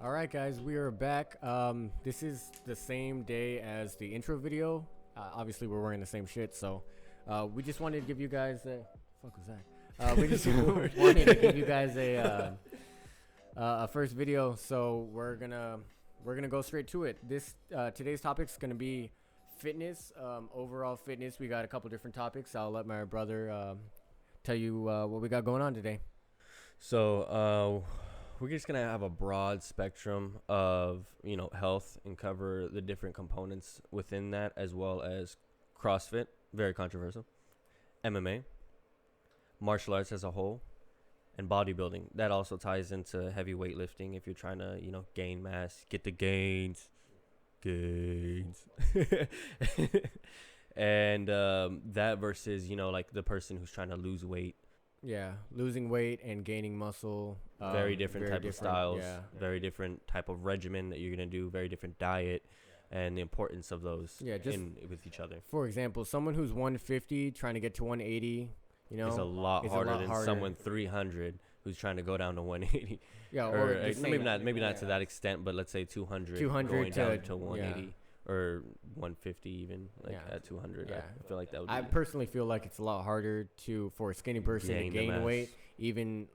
All right, guys, we are back. This is the same day as the intro video. Obviously, we're wearing the same shit, so we just wanted to give you guys fuck was that? We just wanted to give you guys a first video, so we're gonna go straight to it. Today's topic is gonna be fitness, overall fitness. We got a couple different topics. I'll let my brother tell you what we got going on today. So we're just gonna have a broad spectrum of health and cover the different components within that, as well as CrossFit, very controversial, MMA, martial arts as a whole, and bodybuilding. That also ties into heavy weightlifting if you're trying to gain mass, get the gains. And that versus like the person who's trying to lose weight. Yeah, losing weight and gaining muscle. Very different type of styles. Yeah. Very different type of regimen that you're gonna do. Very different diet, and the importance of those. Yeah, just with each other. For example, someone who's 150 trying to get to 180, is a lot harder than someone 300 who's trying to go down to 180. Yeah, or maybe not to that extent, but let's say 200 going down to 180. Yeah. Or 150 even, at 200. Yeah. I feel like that would be... I personally feel like it's a lot harder for a skinny person to gain weight, even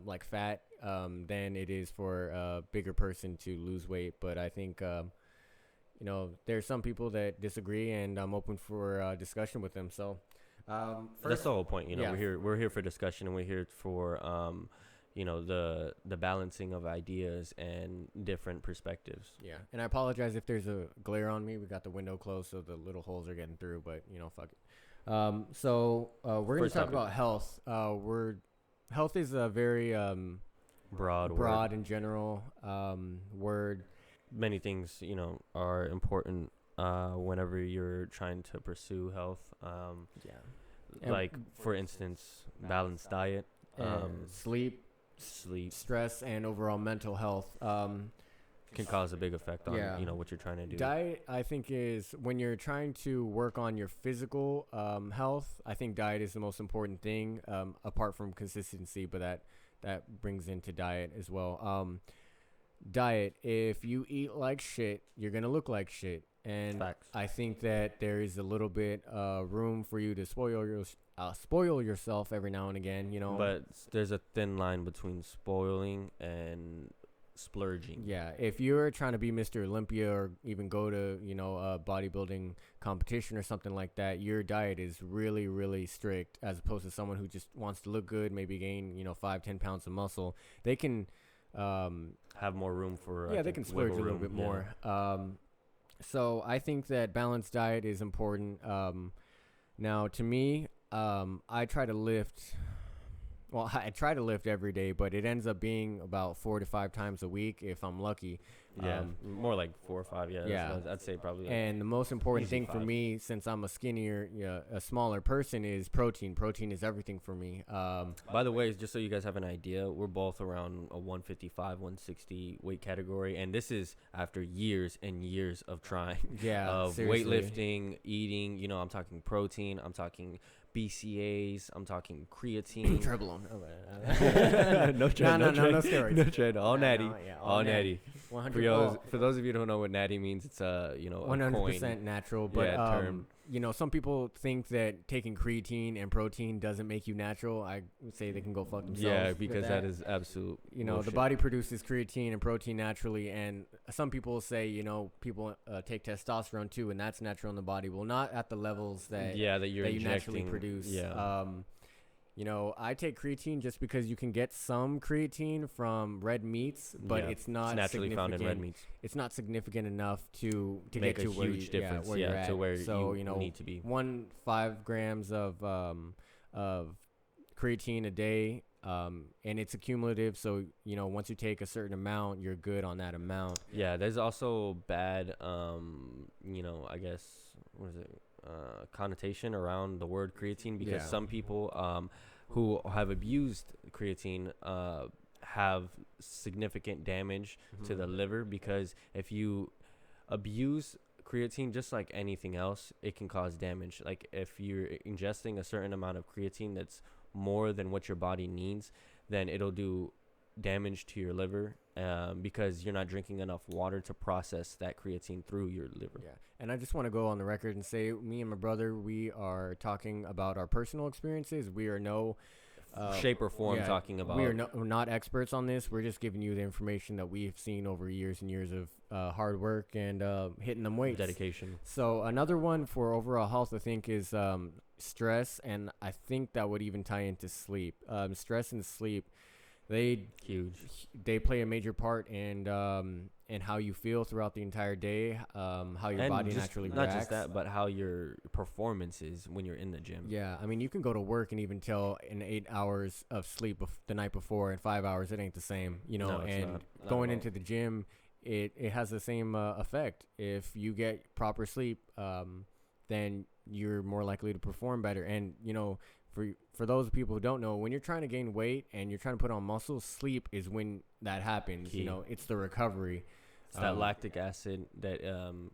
like fat, than it is for a bigger person to lose weight. But I think, there's some people that disagree, and I'm open for discussion with them. So that's the whole point. We're here for discussion, and we're here for the balancing of ideas and different perspectives. Yeah, and I apologize if there's a glare on me. We got the window closed, so the little holes are getting through, but fuck it. So we're going to talk about health. Health is a very broad and general word. Many things, are important whenever you're trying to pursue health. Like, for instance, balanced diet, sleep, stress, and overall mental health can cause a big effect on what you're trying to do. Diet, I think, is when you're trying to work on your physical health. I think diet is the most important thing, apart from consistency, but that brings into diet as well. Diet, if you eat like shit, you're gonna look like shit, and Facts. I think that there is a little bit room for you to spoil yourself every now and again, But there's a thin line between spoiling and splurging. Yeah, if you're trying to be Mr. Olympia or even go to, a bodybuilding competition or something like that, your diet is really, really strict, as opposed to someone who just wants to look good, maybe gain, 5-10 pounds of muscle. They can have more room for they can splurge a little bit more. So I think that balanced diet is important. Now, to me, I try to lift. Well, I try to lift every day, but it ends up being about 4 to 5 times a week if I'm lucky. More like 4 or 5. Yeah. I'd say probably. And the most important thing 5. for me, since I'm a smaller person, is protein. Protein is everything for me. By the way, just so you guys have an idea, we're both around a 155, 160 weight category, and this is after years and years of trying. Yeah, of seriously. Weightlifting, eating. I'm talking protein. I'm talking BCAs. I'm talking creatine. Trebulon. No steroids. No trade. All natty. All natty. 100. For those of you who don't know what natty means, it's a 100% natural. But term. Some people think that taking creatine and protein doesn't make you natural. I would say they can go fuck themselves. Yeah, because that is absolute. The body produces creatine and protein naturally, and some people say people take testosterone too, and that's natural in the body. Well, not at the levels that you naturally produce. Yeah. I take creatine just because you can get some creatine from red meats, but it's not naturally found in red meats. It's not significant enough to make get to a huge difference. Where you're at. To where so, you need to be. 5 grams of creatine a day, and it's accumulative. So once you take a certain amount, you're good on that amount. Yeah, there's also bad, I guess, what is it? Connotation around the word creatine, because some people who have abused creatine have significant damage to the liver, because if you abuse creatine, just like anything else, it can cause damage. Like if you're ingesting a certain amount of creatine that's more than what your body needs, then it'll do damage to your liver because you're not drinking enough water to process that creatine through your liver. Yeah, and I just want to go on the record and say, me and my brother, we are talking about our personal experiences. We are no Shape or form talking about. We are we're not experts on this. We're just giving you the information that we've seen over years and years of hard work and hitting them weights. Dedication. So another one for overall health, I think, is stress, and I think that would even tie into sleep. Stress and sleep, they play a major part in how you feel throughout the entire day, how your body naturally reacts. Not just that, but how your performance is when you're in the gym. Yeah, I mean, you can go to work and even tell in 8 hours of sleep the night before and 5 hours, it ain't the same, you know. No, and not going into the gym, it has the same effect. If you get proper sleep, then you're more likely to perform better. And, you know, for those people who don't know, when you're trying to gain weight and you're trying to put on muscle, sleep is when that happens. Key. You know, it's the recovery. It's that lactic acid that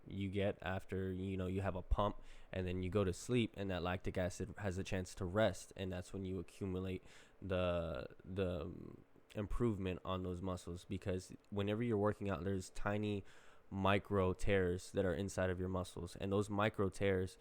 you get after, you know, you have a pump and then you go to sleep, and that lactic acid has a chance to rest, and that's when you accumulate the improvement on those muscles. Because whenever you're working out, there's tiny micro tears that are inside of your muscles, and those micro tears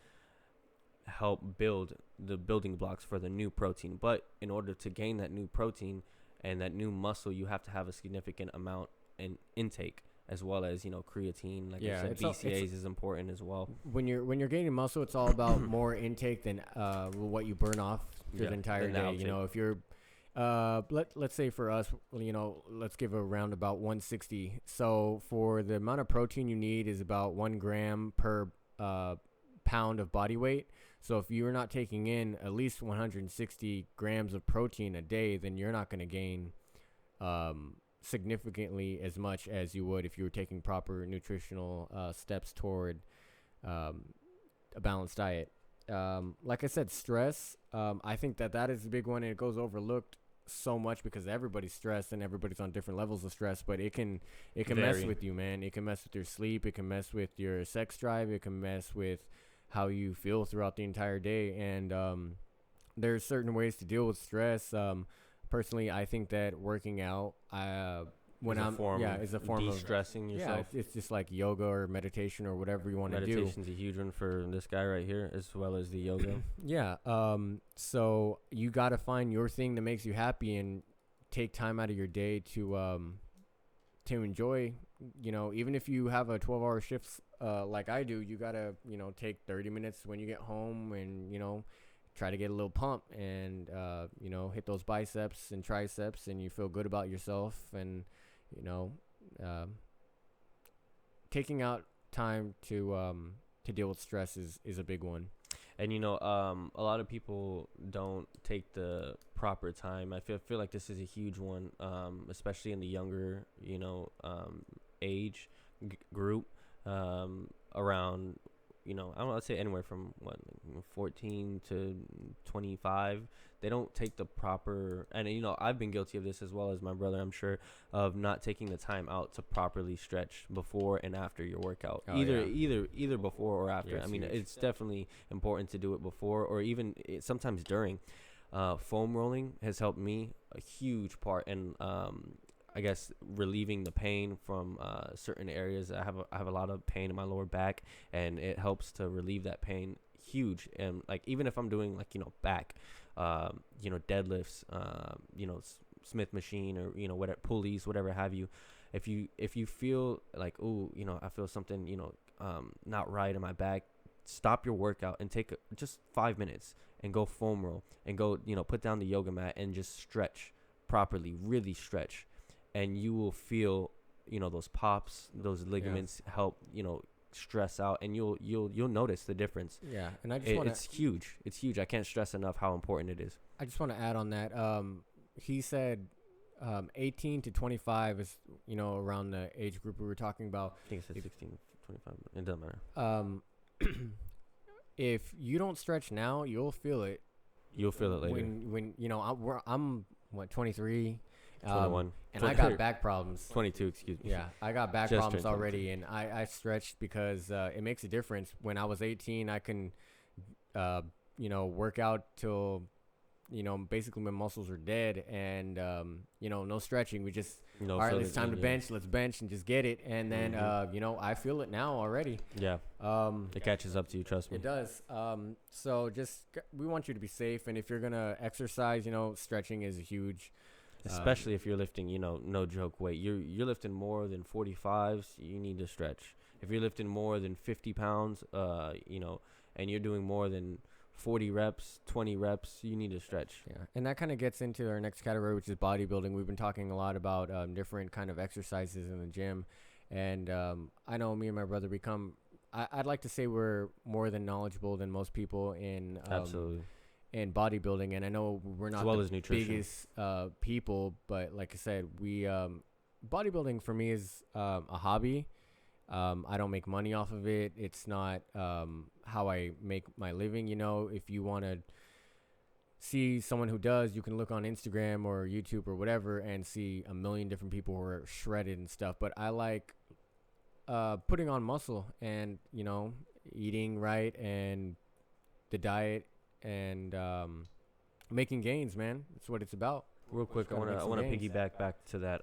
help build the building blocks for the new protein. But in order to gain that new protein and that new muscle, you have to have a significant amount in intake, as well as, you know, creatine, like you said, BCAAs is important as well. When you're gaining muscle, it's all about more intake than what you burn off through the entire day. You know, if you're let's say for us, you know, let's give a round about 160. So for the amount of protein you need is about 1 gram per pound of body weight. So if you're not taking in at least 160 grams of protein a day, then you're not going to gain significantly as much as you would if you were taking proper nutritional steps toward a balanced diet. Like I said, stress, I think that is a big one, and it goes overlooked so much because everybody's stressed and everybody's on different levels of stress, but it can mess with you, man. It can mess with your sleep. It can mess with your sex drive. It can mess with how you feel throughout the entire day. And there's certain ways to deal with stress. Personally, I think that working out, is a form of de-stressing yourself. Yeah, it's just like yoga or meditation or whatever you want to do. Meditation's a huge one for this guy right here, as well as the yoga. Yeah. So you got to find your thing that makes you happy and take time out of your day to enjoy. You know, even if you have a 12-hour shift like I do, you got to, you know, take 30 minutes when you get home and, you know, try to get a little pump and, you know, hit those biceps and triceps, and you feel good about yourself. And, you know, taking out time to deal with stress is a big one. And, you know, a lot of people don't take the proper time. I feel like this is a huge one, especially in the younger, you know, age group, around, you know, I don't know, let's say anywhere from 14 to 25. They don't take the proper, and, you know, I've been guilty of this as well as my brother, I'm sure, of not taking the time out to properly stretch before and after your workout. Either before or after. Yes, I mean, it's definitely important to do it before, or even sometimes during. Foam rolling has helped me a huge part in, I guess, relieving the pain from certain areas. I have a lot of pain in my lower back, and it helps to relieve that pain huge. And like, even if I'm doing, like, you know, back, you know, deadlifts, you know, Smith machine, or, you know, whatever, pulleys, whatever have you, if you feel like, oh, you know, I feel something, you know, not right in my back, stop your workout and take just 5 minutes and go foam roll and go, you know, put down the yoga mat and just stretch properly, really stretch. And you will feel, you know, those pops, those ligaments help, you know, stress out, and you'll notice the difference. Yeah, and I just want it's huge. It's huge. I can't stress enough how important it is. I just want to add on that. He said 18 to 25 is, you know, around the age group we were talking about. I think it said 16 to 25. It doesn't matter. If you don't stretch now, you'll feel it. You'll feel it later. When you know, I'm 23. 21. And I got back problems. 22, excuse me. Yeah, I got back problems already, and I stretched because it makes a difference. When I was 18, I can, you know, work out till basically my muscles are dead, and no stretching. We just No, all right, so it's time to bench. Let's bench and just get it. And then I feel it now already. Yeah. It catches up to you. Trust me. It does. So we want you to be safe, and if you're gonna exercise, stretching is huge. Especially if you're lifting, no joke weight. You're lifting more than 45s, you need to stretch. If you're lifting more than 50 pounds, and you're doing more than 40 reps, 20 reps, you need to stretch. Yeah, and that kind of gets into our next category, which is bodybuilding. We've been talking a lot about different kind of exercises in the gym, and I know me and my brother I'd like to say we're more than knowledgeable than most people in Absolutely. In bodybuilding, and I know we're not as well the as nutrition. biggest people, but like I said, we bodybuilding for me is a hobby. I don't make money off of it. It's not how I make my living. If you want to see someone who does, you can look on Instagram or YouTube or whatever and see a million different people who are shredded and stuff. But I like putting on muscle and, eating right and the diet and making gains, man. That's what it's about. Real quick, I want to piggyback back to that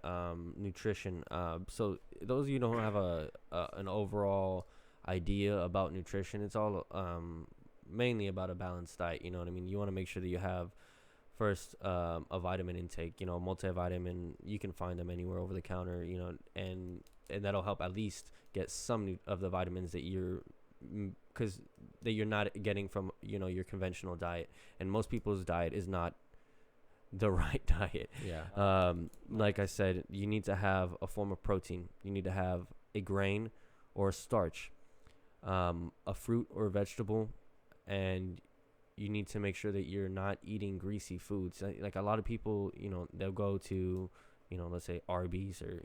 nutrition. So those of you who don't have an overall idea about nutrition, it's all mainly about a balanced diet. You know what I mean? You want to make sure that you have first a vitamin intake. Multivitamin. You can find them anywhere over the counter. And that'll help at least get some of the vitamins that you're not getting from your conventional diet. And most people's diet is not the right diet. Yeah. Like I said, you need to have a form of protein. You need to have a grain or a starch, a fruit or a vegetable, and you need to make sure that you're not eating greasy foods. Like a lot of people, they'll go to, let's say Arby's or,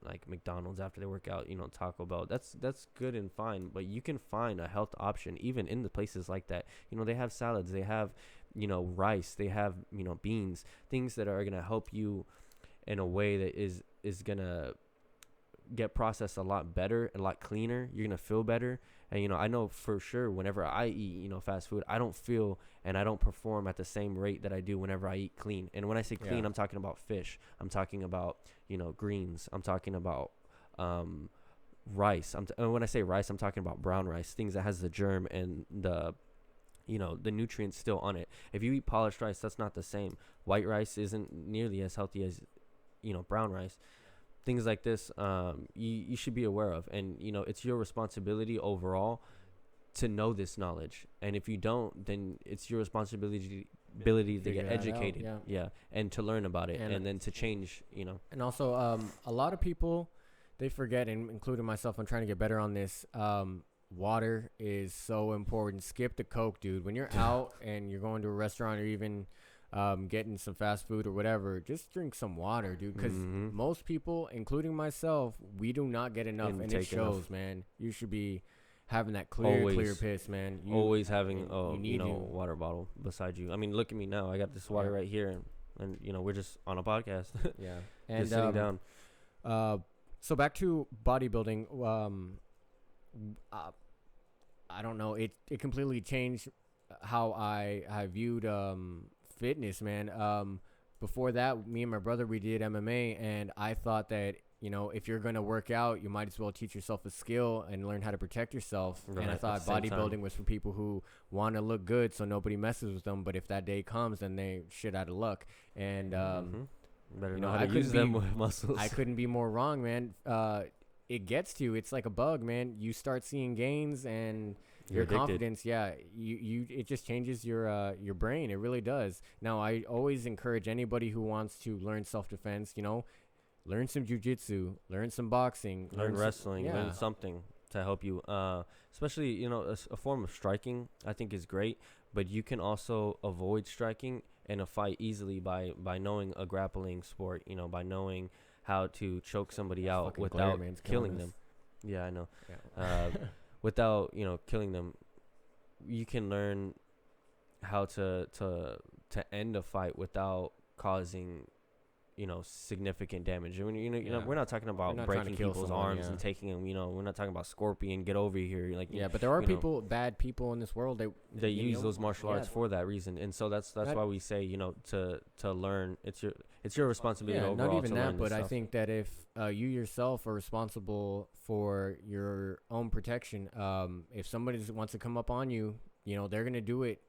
like McDonald's after they work out, Taco Bell. That's good and fine, but you can find a health option even in the places like that. They have salads, they have, rice, they have, beans, things that are going to help you in a way that is going to get processed a lot better, a lot cleaner. You're going to feel better. And, I know for sure whenever I eat, fast food, I don't feel and I don't perform at the same rate that I do whenever I eat clean. And when I say clean, I'm talking about fish. I'm talking about, greens. I'm talking about rice. And when I say rice, I'm talking about brown rice, things that has the germ and the nutrients still on it. If you eat polished rice, that's not the same. White rice isn't nearly as healthy as, brown rice. Things like this, you should be aware of. And, it's your responsibility overall to know this knowledge. And if you don't, then it's your responsibility to get educated. And to learn about it and then to change, And also, a lot of people, they forget, and including myself, I'm trying to get better on this. Water is so important. Skip the Coke, dude. When you're out and you're going to a restaurant or even getting some fast food or whatever, just drink some water, dude, because most people, including myself, we do not get enough, and it shows, man. You should be having that clear piss, man. Always having a water bottle beside you. I mean, look at me now. I got this water right here, and we're just on a podcast. Yeah, and just sitting down. So back to bodybuilding. I don't know. It completely changed how I viewed fitness, man. Before that, me and my brother, we did MMA, and I thought that if you're gonna work out, you might as well teach yourself a skill and learn how to protect yourself. Right. And I thought bodybuilding was for people who want to look good, so nobody messes with them. But if that day comes, then they shit out of luck. And better know how to use them with muscles. I couldn't be more wrong, man. It gets to you. It's like a bug, man. You start seeing gains and your confidence, it just changes your brain. It really does. Now, I always encourage anybody who wants to learn self-defense, learn some jiu-jitsu, learn some boxing, learn wrestling, learn something to help you. Especially, a form of striking, I think is great, but you can also avoid striking in a fight easily by knowing a grappling sport, by knowing how to choke somebody out without killing them. Yeah, I know. Yeah. Without killing them. You can learn how to end a fight without causing significant damage. I mean, we're not talking about breaking people's arms and taking them. We're not talking about scorpion, get over here. Like, but there are bad people in this world. They use those martial arts for that reason, and so that's why we say, to learn. It's your responsibility. Yeah, overall not even to that, learn but this I stuff. think that if you yourself are responsible for your own protection, if somebody wants to come up on you, they're gonna do it.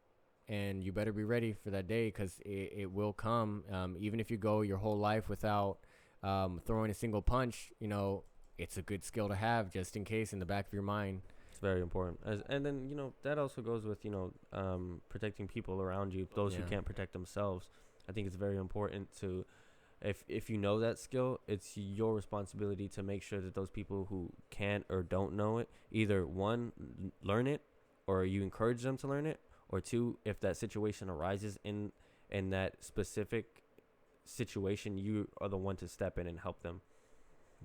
And you better be ready for that day, because it will come. Even if you go your whole life without throwing a single punch, it's a good skill to have just in case in the back of your mind. It's very important. And then, that also goes with, protecting people around you, those who can't protect themselves. I think it's very important to, if you know that skill, it's your responsibility to make sure that those people who can't or don't know it, either one, learn it, or you encourage them to learn it, or two, if that situation arises in that specific situation, you are the one to step in and help them.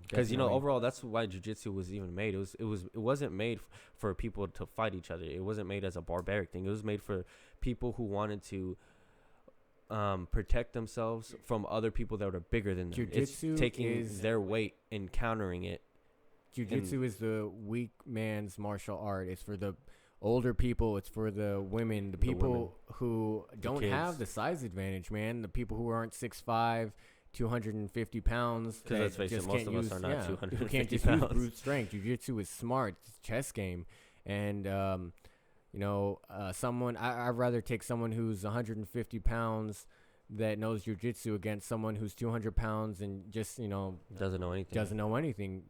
Because overall, that's why jiu-jitsu was even made. It wasn't made for people to fight each other. It wasn't made as a barbaric thing. It was made for people who wanted to protect themselves from other people that are bigger than them. Jiu-jitsu it's taking their weight and countering it. Jiu-jitsu is the weak man's martial art. It's for the older people, it's for the women, the people who don't have the size advantage, man. The people who aren't 6'5", 250 pounds. Because let's face it, most of us are not 250 who can't just pounds. use brute strength. Jiu-jitsu is smart. It's a chess game. And, I'd rather take someone who's 150 pounds that knows jiu-jitsu against someone who's 200 pounds and just, doesn't know anything.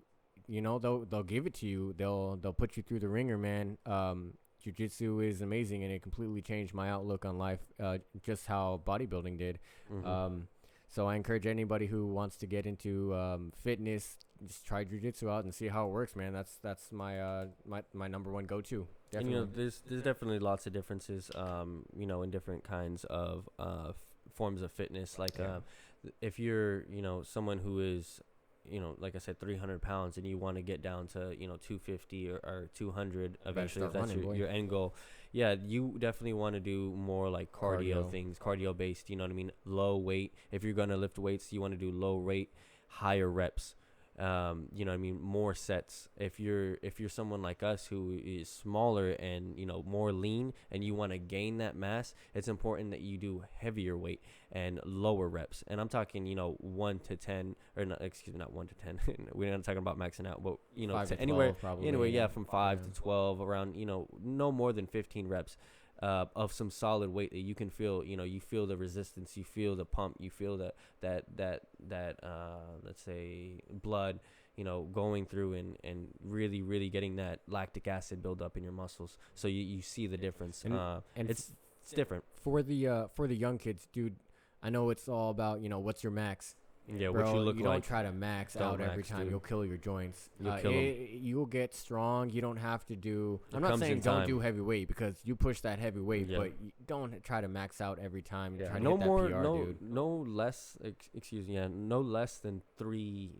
They'll give it to you. They'll put you through the ringer, man. Jiu-jitsu is amazing, and it completely changed my outlook on life, just how bodybuilding did. Mm-hmm. So I encourage anybody who wants to get into fitness, just try jiu-jitsu out and see how it works, man. That's my my number one go-to. Definitely. And, there's definitely lots of differences, in different kinds of forms of fitness. Like if you're, someone who is, like I said, 300 pounds, and you want to get down to, 250 or 200 eventually, if that's your end goal. Yeah, you definitely want to do more like cardio things, cardio based, you know what I mean? Low weight. If you're going to lift weights, you want to do low rate, higher reps. You know what I mean? More sets. If you're someone like us who is smaller and, more lean, and you want to gain that mass, it's important that you do heavier weight and lower reps. And I'm talking, 1 to 10, or not, excuse me, not 1 to 10. We're not talking about maxing out, but, to anywhere, from 5 to 12, around, no more than 15 reps. Of some solid weight that you can feel, you feel the resistance, you feel the pump, you feel that let's say blood, going through and really, really getting that lactic acid build up in your muscles. So you see the difference. And it's different. For the young kids, dude, I know it's all about, what's your max. Yeah, bro, what you look you like. don't try to max out every time. Dude. You'll kill your joints. You'll get strong. You don't have to do. I'm not saying don't do heavy weight, because you push that heavy weight, but you don't try to max out every time. Yeah. Try to No hit more. That PR, no. Dude. No less. Excuse me. Yeah. No less than 3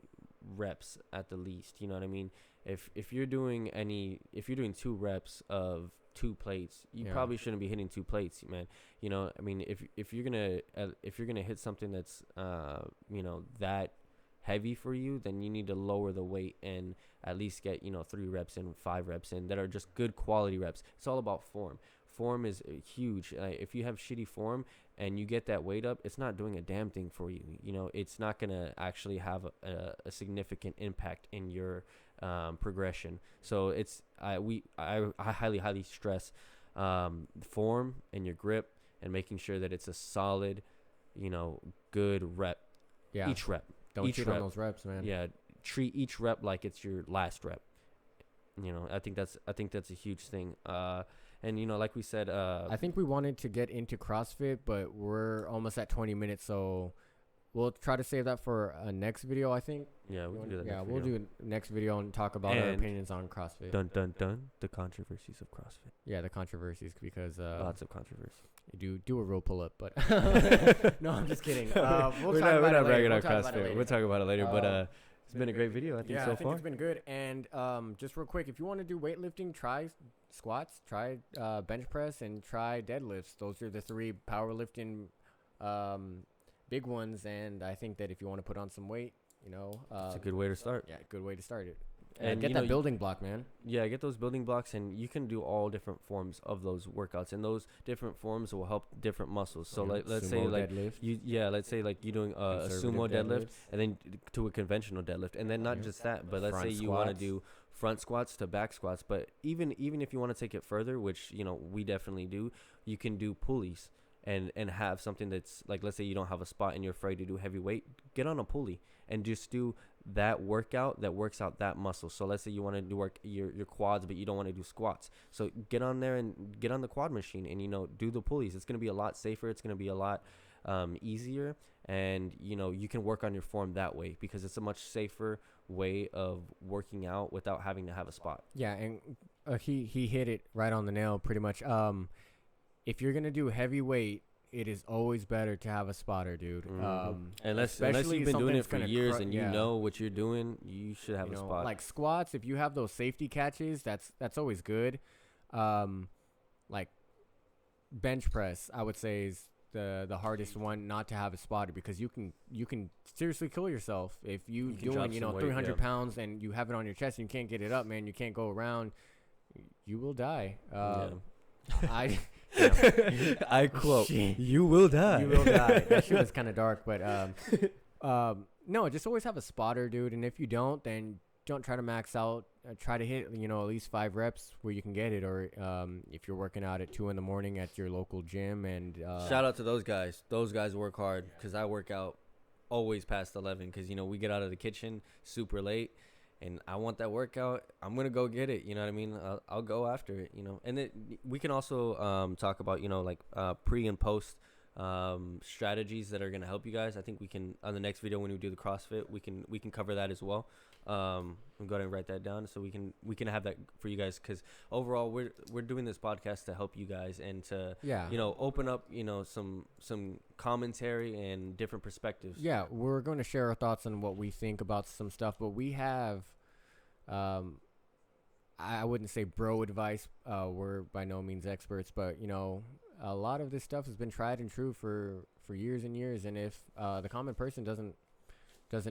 reps at the least. You know what I mean? If you're doing 2 reps of 2 plates, you probably shouldn't be hitting 2 plates, man. I mean, if you're gonna hit something that's that heavy for you, then you need to lower the weight and at least get 3 reps in, 5 reps in that are just good quality reps. It's all about form. Form is huge. If you have shitty form and you get that weight up, it's not doing a damn thing for you. It's not gonna actually have a significant impact in your progression. So I highly stress form and your grip, and making sure that it's a solid, good rep. Yeah. Each rep. Don't cheat on those reps, man. Yeah. Treat each rep like it's your last rep. I think that's a huge thing. And like we said, I think we wanted to get into CrossFit, but we're almost at 20 minutes, so we'll try to save that for a next video, I think. Yeah, we can do that. Yeah, we'll do a next video and talk about our opinions on CrossFit. Dun dun dun. The controversies of CrossFit. Yeah, the controversies, because lots of controversy. Do a row pull up, but no, I'm just kidding. We're not bragging on CrossFit. We'll talk about it later. But it's been a great video, I think, so far. I think it's been good. And just real quick, if you want to do weightlifting, try squats, try bench press, and try deadlifts. Those are the 3 powerlifting big ones. And I think that if you want to put on some weight, you know, It's a good way to start. Yeah, good way to start it. And get that building block, man. Yeah, get those building blocks, and you can do all different forms of those workouts, and those different forms will help different muscles. So let's say like deadlift. let's say like you're doing a sumo deadlift, and then to a conventional deadlift, and then not just that, but let's say you want to do front squats to back squats. But even if you want to take it further, which we definitely do, you can do pulleys. And have something that's like, let's say you don't have a spot and you're afraid to do heavy weight, get on a pulley and just do that workout that works out that muscle. So let's say you want to do work your quads, but you don't want to do squats. So get on there and get on the quad machine and do the pulleys. It's going to be a lot safer. It's going to be a lot easier, and you can work on your form that way because it's a much safer way of working out without having to have a spot. Yeah, and he hit it right on the nail pretty much. If you're gonna do heavy weight, it is always better to have a spotter, dude. Unless you've been doing it for years and you know what you're doing, you should have a spot. Like squats, if you have those safety catches, that's always good. Like bench press, I would say is the hardest one not to have a spotter, because you can seriously kill yourself if you doing 300 pounds and you have it on your chest and you can't get it up, man. You can't go around. You will die. I quote, shit. You will die. You will die. That shit was kind of dark, but no, just always have a spotter, dude. And if you don't, then don't try to max out. Try to hit, at least 5 reps where you can get it. Or if you're working out at 2 a.m. at your local gym, and shout out to those guys. Those guys work hard, because I work out always past 11, because we get out of the kitchen super late. And I want that workout. I'm going to go get it. You know what I mean? I'll go after it, And we can also talk about, like pre and post strategies that are going to help you guys. I think we can, on the next video when we do the CrossFit, we can cover that as well. I'm going to write that down so we can have that for you guys, because overall we're doing this podcast to help you guys and to open up some commentary and different perspectives. Yeah, we're going to share our thoughts on what we think about some stuff, but we have I wouldn't say bro advice. We're by no means experts, but a lot of this stuff has been tried and true for years and years, and if the common person doesn't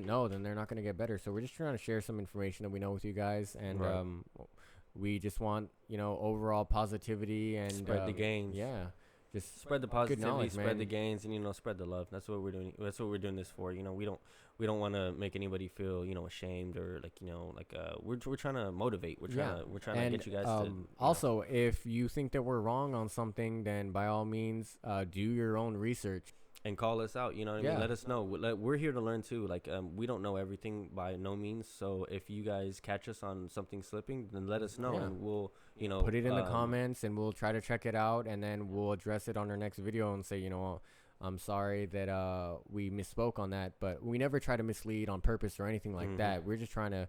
know, then they're not going to get better. So we're just trying to share some information that we know with you guys, and we just want overall positivity and spread the gains. Yeah, just spread the positivity, spread the gains, and spread the love. That's what we're doing. That's what we're doing this for. We don't want to make anybody feel ashamed, or we're trying to motivate. We're trying to get you guys to also, if you think that we're wrong on something, then by all means do your own research. And call us out, I mean? Let us know. We're here to learn too. We don't know everything by no means. So if you guys catch us on something slipping, then let us know, and we'll, put it in the comments, and we'll try to check it out, and then we'll address it on our next video and say, I'm sorry that we misspoke on that, but we never try to mislead on purpose or anything like that. We're just trying to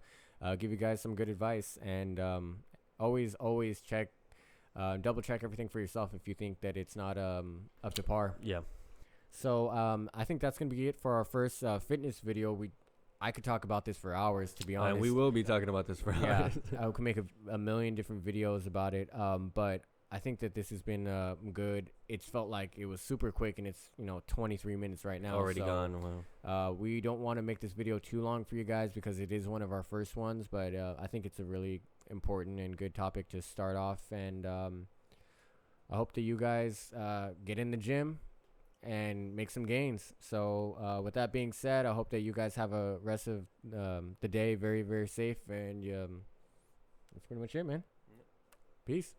give you guys some good advice, and always check, double check everything for yourself if you think that it's not up to par. Yeah. So I think that's going to be it for our first fitness video. I could talk about this for hours, to be honest. And we will be talking about this for hours. I could make a million different videos about it. But I think that this has been good. It's felt like it was super quick, and it's 23 minutes right now. Already gone. Wow. We don't want to make this video too long for you guys, because it is one of our first ones. But I think it's a really important and good topic to start off. And I hope that you guys get in the gym and make some gains. So with that being said, I hope that you guys have a rest of the day very, very safe, and that's pretty much it, man. Peace.